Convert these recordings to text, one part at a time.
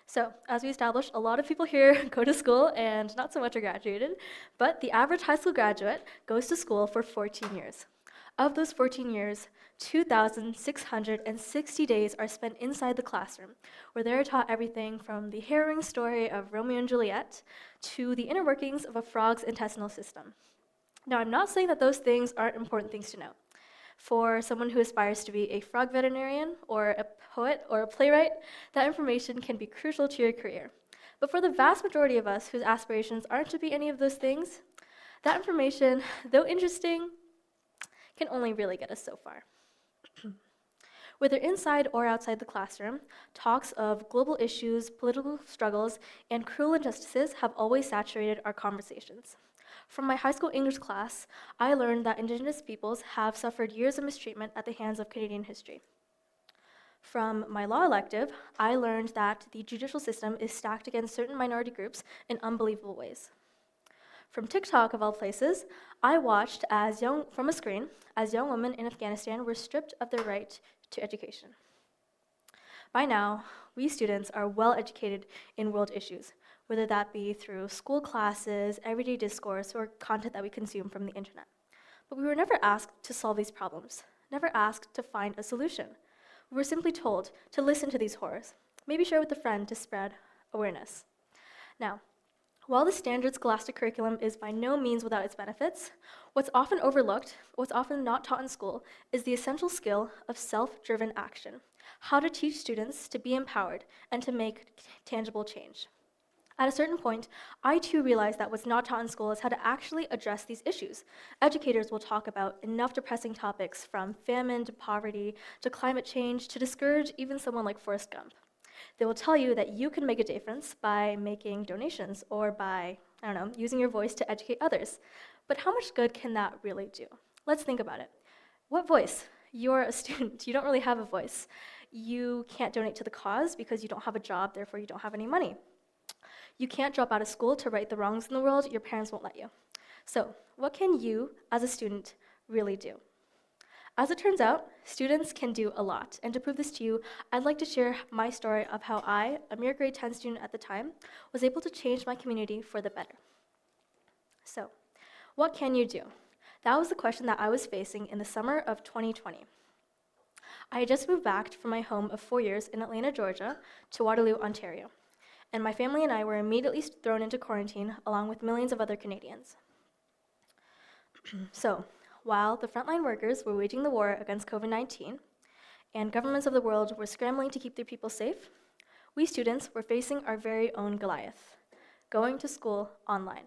So, as we established, a lot of people here go to school and not so much are graduated, but the average high school graduate goes to school for 14 years. Of those 14 years, 2,660 days are spent inside the classroom, where they're taught everything from the harrowing story of Romeo and Juliet to the inner workings of a frog's intestinal system. Now, I'm not saying that those things aren't important things to know. For someone who aspires to be a frog veterinarian or a poet or a playwright, that information can be crucial to your career. But for the vast majority of us whose aspirations aren't to be any of those things, that information, though interesting, can only really get us so far. Whether inside or outside the classroom, talks of global issues, political struggles, and cruel injustices have always saturated our conversations. From my high school English class, I learned that Indigenous peoples have suffered years of mistreatment at the hands of Canadian history. From my law elective, I learned that the judicial system is stacked against certain minority groups in unbelievable ways. From TikTok, of all places, I watched from a screen as young women in Afghanistan were stripped of their right to education. By now, we students are well educated in world issues, whether that be through school classes, everyday discourse, or content that we consume from the internet. But we were never asked to solve these problems, never asked to find a solution. We were simply told to listen to these horrors, maybe share with a friend to spread awareness. Now, while the standard scholastic curriculum is by no means without its benefits, what's often overlooked, what's often not taught in school, is the essential skill of self-driven action, how to teach students to be empowered and to make tangible change. At a certain point, I too realized that what's not taught in school is how to actually address these issues. Educators will talk about enough depressing topics from famine to poverty to climate change to discourage even someone like Forrest Gump. They will tell you that you can make a difference by making donations or by, using your voice to educate others. But how much good can that really do? Let's think about it. What voice? You're a student. You don't really have a voice. You can't donate to the cause because you don't have a job, therefore you don't have any money. You can't drop out of school to right the wrongs in the world. Your parents won't let you. So, what can you, as a student, really do? As it turns out, students can do a lot. And to prove this to you, I'd like to share my story of how I, a mere grade 10 student at the time, was able to change my community for the better. So, what can you do? That was the question that I was facing in the summer of 2020. I had just moved back from my home of 4 years in Atlanta, Georgia, to Waterloo, Ontario. And my family and I were immediately thrown into quarantine along with millions of other Canadians. So, while the frontline workers were waging the war against COVID-19 and governments of the world were scrambling to keep their people safe, we students were facing our very own Goliath, going to school online.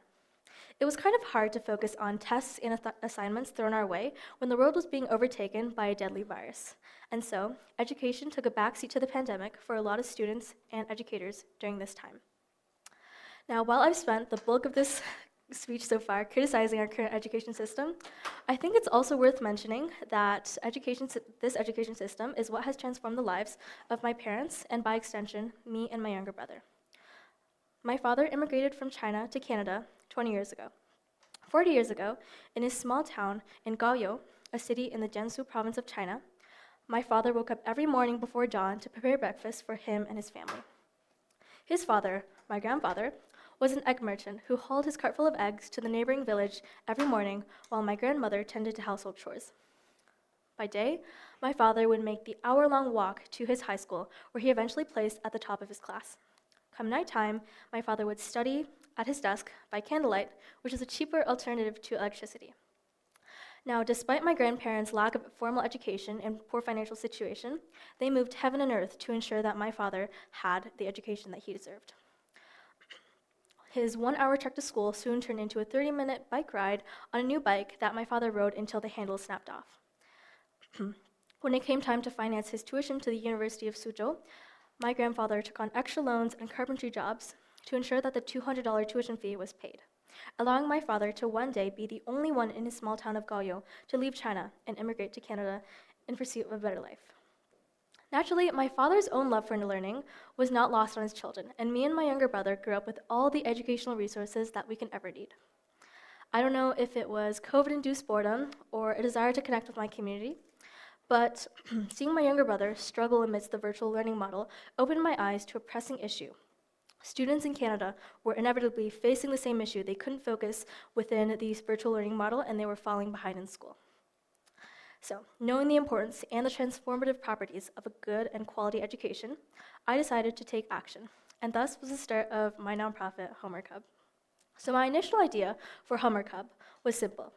It was kind of hard to focus on tests and assignments thrown our way when the world was being overtaken by a deadly virus. And so, education took a backseat to the pandemic for a lot of students and educators during this time. Now, while I've spent the bulk of this speech so far criticizing our current education system, I think it's also worth mentioning that this education system is what has transformed the lives of my parents and, by extension, me and my younger brother. My father immigrated from China to Canada 20 years ago. 40 years ago, in his small town in Gaoyou, a city in the Jiangsu province of China, my father woke up every morning before dawn to prepare breakfast for him and his family. His father, my grandfather, was an egg merchant who hauled his cart full of eggs to the neighboring village every morning while my grandmother tended to household chores. By day, my father would make the hour-long walk to his high school, where he eventually placed at the top of his class. Come nighttime, my father would study at his desk by candlelight, which is a cheaper alternative to electricity. Now, despite my grandparents' lack of formal education and poor financial situation, they moved heaven and earth to ensure that my father had the education that he deserved. His 1-hour trek to school soon turned into a 30-minute bike ride on a new bike that my father rode until the handle snapped off. When it came time to finance his tuition to the University of Suzhou, my grandfather took on extra loans and carpentry jobs to ensure that the $200 tuition fee was paid, allowing my father to one day be the only one in his small town of Gaoyou to leave China and immigrate to Canada in pursuit of a better life. Naturally, my father's own love for learning was not lost on his children, and me and my younger brother grew up with all the educational resources that we can ever need. I don't know if it was COVID-induced boredom or a desire to connect with my community, But seeing my younger brother struggle amidst the virtual learning model opened my eyes to a pressing issue. Students in Canada were inevitably facing the same issue. They couldn't focus within the virtual learning model, and they were falling behind in school. So, knowing the importance and the transformative properties of a good and quality education, I decided to take action, and thus was the start of my nonprofit, Homework Hub. So my initial idea for Homework Hub was simple: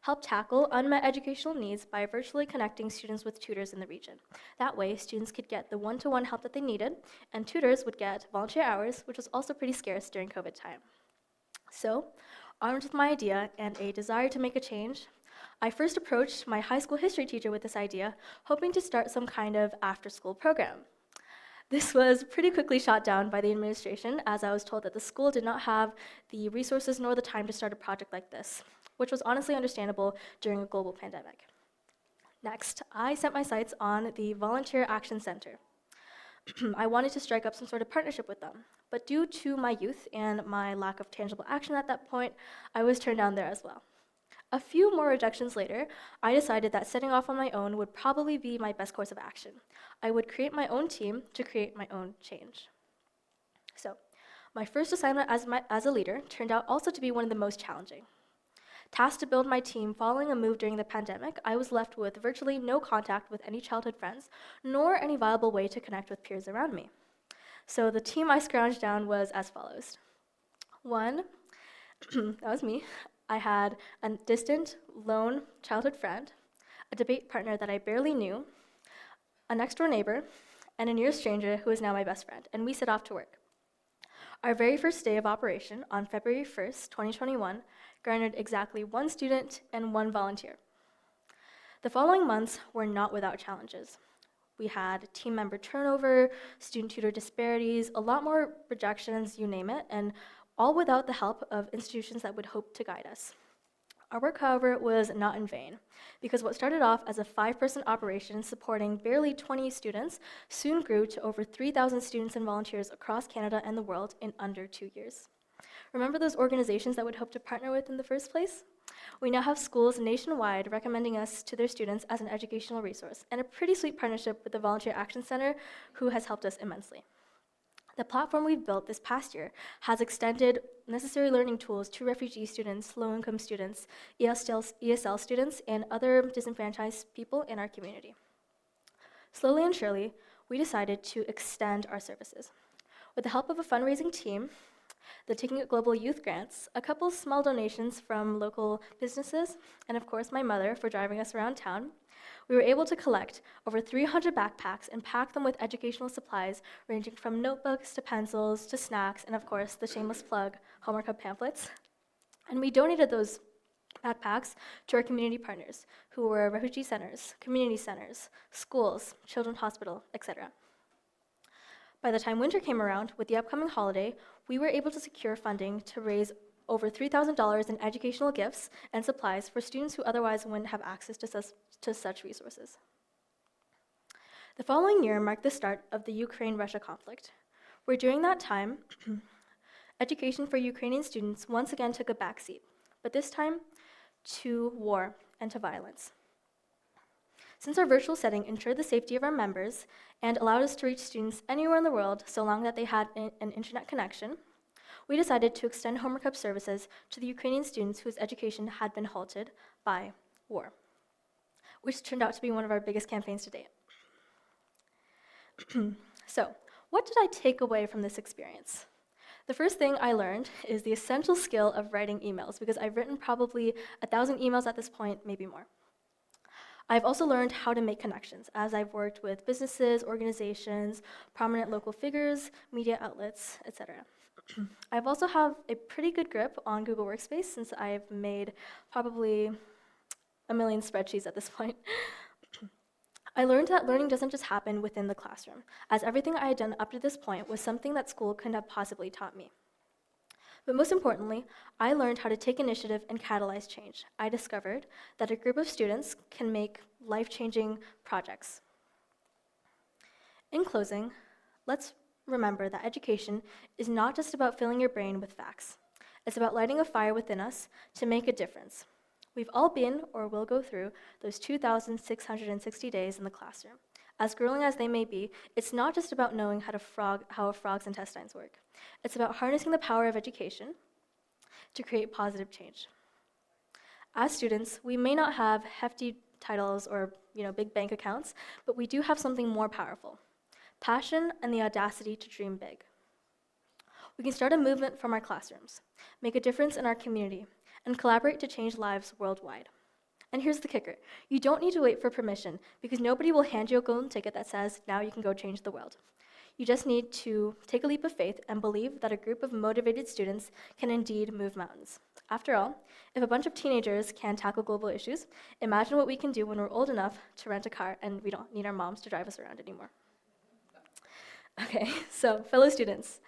help tackle unmet educational needs by virtually connecting students with tutors in the region. That way, students could get the one-to-one help that they needed, and tutors would get volunteer hours, which was also pretty scarce during COVID time. So, armed with my idea and a desire to make a change, I first approached my high school history teacher with this idea, hoping to start some kind of after-school program. This was pretty quickly shot down by the administration, as I was told that the school did not have the resources nor the time to start a project like this, which was honestly understandable during a global pandemic. Next, I set my sights on the Volunteer Action Center. I wanted to strike up some sort of partnership with them, but due to my youth and my lack of tangible action at that point, I was turned down there as well. A few more rejections later, I decided that setting off on my own would probably be my best course of action. I would create my own team to create my own change. So, my first assignment as a leader turned out also to be one of the most challenging. Tasked to build my team following a move during the pandemic, I was left with virtually no contact with any childhood friends, nor any viable way to connect with peers around me. So the team I scrounged down was as follows. One, that was me. I had a distant, lone childhood friend, a debate partner that I barely knew, a next-door neighbor, and a near stranger who is now my best friend, and we set off to work. Our very first day of operation, on February 1st, 2021, garnered exactly 1 student and 1 volunteer. The following months were not without challenges. We had team member turnover, student-tutor disparities, a lot more rejections, you name it, and all without the help of institutions that would hope to guide us. Our work, however, was not in vain, because what started off as a 5-person operation supporting barely 20 students soon grew to over 3,000 students and volunteers across Canada and the world in under 2 years. Remember those organizations that would hope to partner with in the first place? We now have schools nationwide recommending us to their students as an educational resource, and a pretty sweet partnership with the Volunteer Action Center, who has helped us immensely. The platform we've built this past year has extended necessary learning tools to refugee students, low-income students, ESL students, and other disenfranchised people in our community. Slowly and surely, we decided to extend our services. With the help of a fundraising team, the Taking It Global Youth Grants, a couple small donations from local businesses, and of course my mother for driving us around town, we were able to collect over 300 backpacks and pack them with educational supplies ranging from notebooks to pencils to snacks, and of course the shameless plug, Homework Hub pamphlets. And we donated those backpacks to our community partners, who were refugee centers, community centers, schools, children's hospital, etc. By the time winter came around, with the upcoming holiday, we were able to secure funding to raise over $3,000 in educational gifts and supplies for students who otherwise wouldn't have access to such resources. The following year marked the start of the Ukraine-Russia conflict, where during that time, education for Ukrainian students once again took a backseat, but this time to war and to violence. Since our virtual setting ensured the safety of our members and allowed us to reach students anywhere in the world so long that they had an internet connection, we decided to extend Homework Hub services to the Ukrainian students whose education had been halted by war, which turned out to be one of our biggest campaigns to date. So, what did I take away from this experience? The first thing I learned is the essential skill of writing emails, because I've written probably 1,000 emails at this point, maybe more. I've also learned how to make connections, as I've worked with businesses, organizations, prominent local figures, media outlets, etc. I've also have a pretty good grip on Google Workspace, since I've made probably 1 million spreadsheets at this point. I learned that learning doesn't just happen within the classroom, as everything I had done up to this point was something that school couldn't have possibly taught me. But most importantly, I learned how to take initiative and catalyze change. I discovered that a group of students can make life-changing projects. In closing, let's remember that education is not just about filling your brain with facts. It's about lighting a fire within us to make a difference. We've all been or will go through those 2,660 days in the classroom. As grueling as they may be, it's not just about knowing how a frog's intestines work. It's about harnessing the power of education to create positive change. As students, we may not have hefty titles or big bank accounts, but we do have something more powerful: passion and the audacity to dream big. We can start a movement from our classrooms, make a difference in our community, and collaborate to change lives worldwide. And here's the kicker: you don't need to wait for permission, because nobody will hand you a golden ticket that says, now you can go change the world. You just need to take a leap of faith and believe that a group of motivated students can indeed move mountains. After all, if a bunch of teenagers can tackle global issues, imagine what we can do when we're old enough to rent a car and we don't need our moms to drive us around anymore. Okay, so fellow students,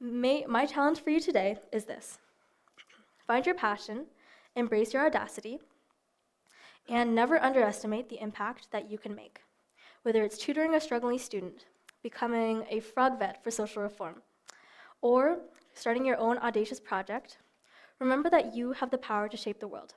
my challenge for you today is this: find your passion, embrace your audacity, and never underestimate the impact that you can make. Whether it's tutoring a struggling student, becoming a frog vet for social reform, or starting your own audacious project, remember that you have the power to shape the world.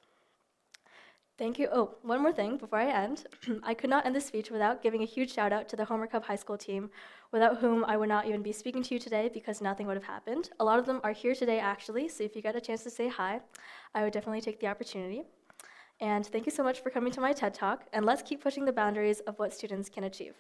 Thank you. Oh, one more thing before I end. I could not end this speech without giving a huge shout out to the Homer Cub High School team, without whom I would not even be speaking to you today, because nothing would have happened. A lot of them are here today, actually, so if you get a chance to say hi, I would definitely take the opportunity. And thank you so much for coming to my TED Talk, and let's keep pushing the boundaries of what students can achieve.